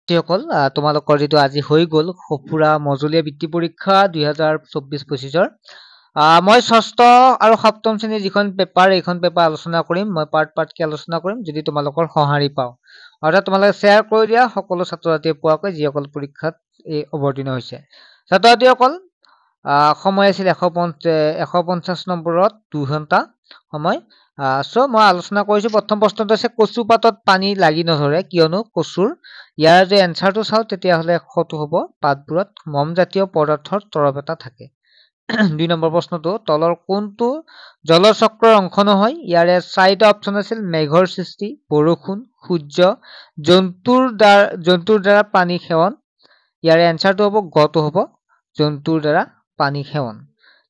যিসকল তোমালোকৰ যিটো আজি হৈ গ'ল পুৰা মজলীয়া বৃত্তি পৰীক্ষা 2024-25ৰ মই ষষ্ঠ আৰু সপ্তম শ্ৰেণীৰ যিখন পেপাৰ এইখন পেপাৰ আলোচনা কৰিম মই পাৰ্টকে আলোচনা কৰিম যদি তোমালোকৰ সঁহাৰি পাওঁ অৰ্থাৎ তোমালোকে শ্বেয়াৰ কৰি দিয়া সকলো ছাত্ৰ ছাত্ৰীয়ে পোৱাকৈ যিসকল পৰীক্ষাত অৱতীৰ্ণ হৈছে ছাত্ৰ ছাত্ৰীসকল সময় আছিল 150 নম্বৰত 2 ঘণ্টা সময় সো মই আলোচনা কৰিছো প্ৰথম প্ৰশ্নটো আছে কচু পাতত পানী লাগি নধৰে কিয়নো কচুৰ ইয়াৰ যে এনসাৰটো চাও তেতিয়া হলে 100টো হ'ব পাতবোৰত মম জাতীয় পদাৰ্থৰ তৰপ এটা থাকে 2 নম্বৰ প্ৰশ্নটো তলৰ কোনটো জলচক্ৰৰ অংশ নহয় ইয়াৰে চাৰিটা অপচন আছিল মেঘৰ সৃষ্টি বৰষুণ সূৰ্য জন্তুৰ দ্বাৰা পানী সেৱন ইয়াৰে এনসাৰটো হ'ব গটো হ'ব জন্তুৰ দ্বাৰা পানী সেৱন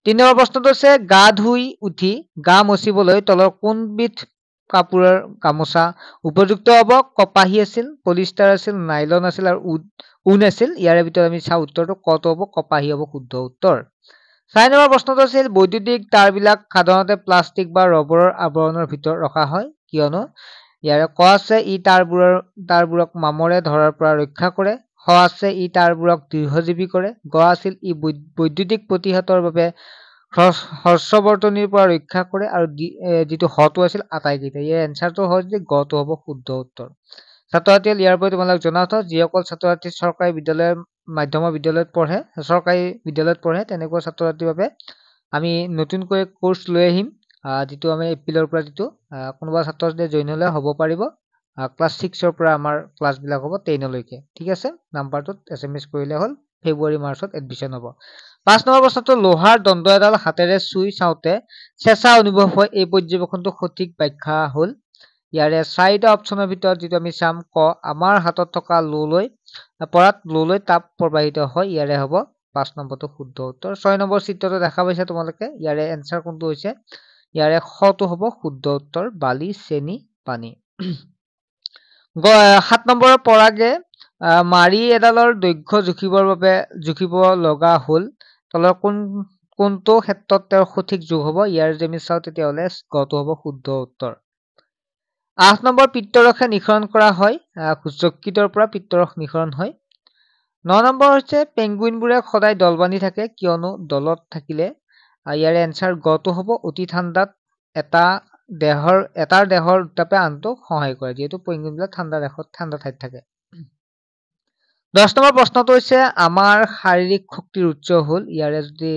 3 নম্বৰ প্ৰশ্নটো আছে গা ধুই উঠি গা মচিবলৈ তলৰ কোনবিধ কাপোৰৰ গামোচা উপযুক্ত হ'ব কপাহী আছিল পলিষ্টাৰ আছিল নাইলন আছিল আৰু ঊণ আছিল ইয়াৰে ভিতৰত আমি চাও উত্তৰটো কত হ'ব কপাহী হ'ব শুদ্ধ উত্তৰ 4 নম্বৰ প্ৰশ্নটো আছিল বৈদ্যুতিক তাৰবিলাক সাধাৰণতে প্লাষ্টিক বা ৰবৰৰ আৱৰণৰ ভিতৰত ৰখা হয় কিয়নো ইয়াৰে ক আছে ই তাৰবোৰক মামৰে ধৰাৰ পৰা ৰক্ষা কৰে খ আছে ই তাৰবোৰক দীৰ্ঘজীৱী কৰে গ আছিল ই বৈদ্যুতিক প্ৰতিহতৰ বাবে হৰ্ষবৰ্তনীৰ পৰা ৰক্ষা কৰে আৰু যিটো হটো আছিল আটাইকেইটা ইয়াৰ এনসাৰটো হয় যে গটো হ'ব শুদ্ধ উত্তৰ ছাত্ৰ ছাত্ৰীসকল ইয়াৰ পৰা তোমালোক জনাও যিসকল ছাত্ৰ ছাত্ৰী চৰকাৰী বিদ্যালয় মাধ্যমিক বিদ্যালয়ত পঢ়ে চৰকাৰী বিদ্যালয়ত পঢ়ে তেনেকুৱা ছাত্ৰ ছাত্ৰীৰ বাবে আমি নতুনকৈ কোৰ্স লৈ আহিম যিটো আমি এপ্ৰিলৰ পৰা যিটো কোনোবা ছাত্ৰ ছাত্ৰী জইন হলে হ'ব পাৰিব ক্লাছ 6 ৰ পৰা আমাৰ ক্লাছ বিলাক হ'ব 10 লৈকে ঠিক আছে নাম্বাৰটোত এসএমএস কৰিলে হ'ল ফেব্ৰুৱাৰী মাৰ্চত এডমিশন হ'ব 5 নম্বৰ প্ৰশ্নটো লোহাৰ দণ্ড এডাল হাতেৰে চুই চাওতে চেঁচা অনুভৱ হয় এই পৰ্যবেক্ষণটো সঠিক ব্যাখ্যা হ'ল ইয়াৰে চাৰিটা অপচনৰ ভিতৰত যিটো আমি চাম ক আমাৰ হাতত থকা লোলৈ তাপ প্ৰবাহিত হয় ইয়াৰে হ'ব 5 নম্বৰটো শুদ্ধ উত্তৰ 6 নম্বৰ চিত্ৰটো দেখা পাইছা তোমালোকে ইয়াৰে এনসাৰ কোনটো হৈছে ইয়াৰে খটো হ'ব শুদ্ধ উত্তৰ বালি চেনি পানী 7 নম্বৰৰ পৰাগে মাৰি এডালৰ দৈৰ্ঘ্য জুখিব লগা হ'ল তলৰ কোনটো ক্ষেত্ৰত তেওঁৰ সঠিক যোগ হ'ব ইয়াৰ যদি আমি চাও তেতিয়া হলে গটো হ'ব শুদ্ধ উত্তৰ 8 নম্বৰ পিত্তৰসে নিখৰণ কৰা হয় যকৃতৰ পৰা পিত্তৰস নিখৰণ হয় 9 নম্বৰ হৈছে পেঙ্গুইনবোৰে সদায় দল বান্ধি থাকে কিয়নো দলত থাকিলে ইয়াৰে এনসাৰ গটো হ'ব অতি ঠাণ্ডাত এটাৰ দেহৰ উত্তাপে আনটোক সহায় কৰে যেহেতু পেঙ্গুইনবিলাক ঠাণ্ডা ঠাইত থাকে 10 নম্বৰ প্ৰশ্নটো হৈছে আমাৰ শাৰীৰিক শক্তিৰ উৎস হ'ল ইয়াৰে যদি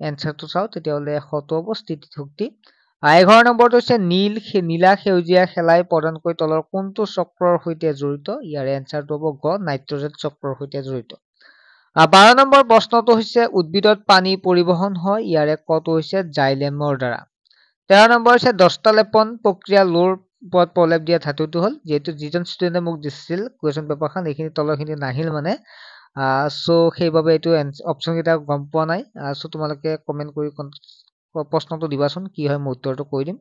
এনসাৰটো চাও তেতিয়া হলে খটো হ'ব স্থিতি শক্তি 11 নম্বৰটো হৈছে নীলা সেউজীয়া খেলাই প্ৰদানকৈ তলৰ কোনটো চক্ৰৰ সৈতে জড়িত ইয়াৰে এনসাৰটো হ'ব গ নাইট্ৰজেন চক্ৰৰ সৈতে জড়িত 12 নম্বৰ প্ৰশ্নটো হৈছে উদ্ভিদত পানী পৰিবহন হয় ইয়াৰে কটো হৈছে জাইলেমৰ দ্বাৰা 13 নম্বৰ হৈছে দস্তালেপন প্ৰক্ৰিয়া লোৰ ওপৰত প্ৰলেপ দিয়া ধাতুটো হ'ল যেহেতু যিজন ষ্টুডেণ্টে মোক দিছিল কুৱেশ্যন পেপাৰখন এইখিনি তলৰখিনি নাহিল মানে সো সেইবাবে এইটো অপচন কেইটা গম পোৱা নাই সো তোমালোকে কমেন্ট কৰি প্ৰশ্নটো দিবাচোন কি হয় মই উত্তৰটো কৈ দিম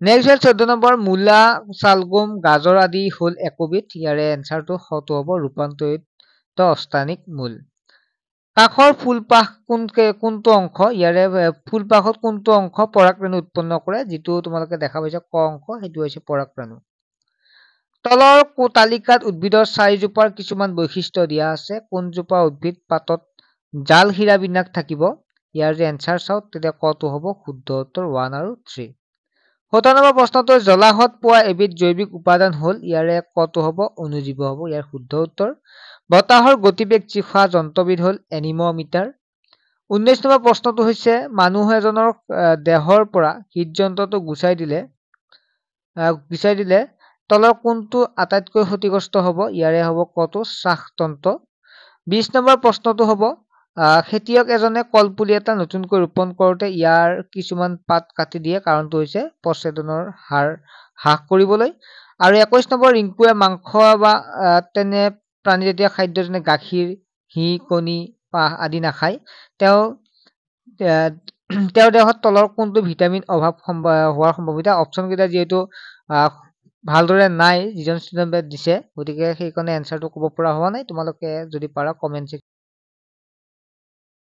নেক্সট হ'ল 14 নম্বৰ মূলা চালগম গাজৰ আদি হ'ল একবিধ ইয়াৰে এনসাৰটো খটো হ'ব ৰূপান্তৰিত অষ্টানিক মূল কাখৰ ফুলপাহ কোনটো অংশ ইয়াৰে ফুলপাহত কোনটো অংশ পৰাগৰেণু উৎপন্ন কৰে যিটো তোমালোকে দেখা পাইছা ক অংশ সেইটো হৈছে পৰাগৰেণু তলৰ তালিকাত উদ্ভিদৰ চাৰিজোপাৰ কিছুমান বৈশিষ্ট্য দিয়া আছে কোনজোপা উদ্ভিদ পাতত জাল হীৰা বিন্যাস থাকিব ইয়াৰ যে এনসাৰ চাও তেতিয়া কটো হ'ব শুদ্ধ উত্তৰ 1 আৰু 3 17 নম্বৰ প্ৰশ্নটো জলাহত পোৱা এবিধ জৈৱিক উপাদান হ'ল ইয়াৰে কটো হ'ব অনুজীৱ হ'ব ইয়াৰ শুদ্ধ উত্তৰ বতাহৰ গতিবেগ জোখা যন্ত্ৰবিধ হ'ল এনিমোমিটাৰ 19 নম্বৰ প্ৰশ্নটো হৈছে মানুহ এজনৰ দেহৰ পৰা হৃদযন্ত্ৰটো গুচাই দিলে তলৰ কোনটো আটাইতকৈ ক্ষতিগ্ৰস্ত হ'ব ইয়াৰে হ'ব কটো শ্বাসতন্ত্ৰ 20 নম্বৰ প্ৰশ্নটো হ'ব খেতিয়ক এজনে কলপুলি এটা নতুনকৈ ৰোপণ কৰোতে ইয়াৰ কিছুমান পাত কাটি দিয়ে কাৰণটো হৈছে পচেদনৰ হাৰ হ্ৰাস কৰিবলৈ আৰু 21 নম্বৰ ৰিংকুৱে মাংস বা তেনে প্ৰাণীজাতীয় খাদ্য যেনে গাখীৰ ঘি কণী পাহ আদি নাখায় তেওঁৰ দেহত তলৰ কোনটো ভিটামিন অভাৱ হোৱাৰ সম্ভাৱিতা অপচন কেইটা যেহেতু ভালদৰে নাই যিজন ষ্টুডেণ্টে দিছে গতিকে সেইকাৰণে এনসাৰটো ক'ব পৰা হোৱা নাই তোমালোকে যদি পাৰা কমেন্ট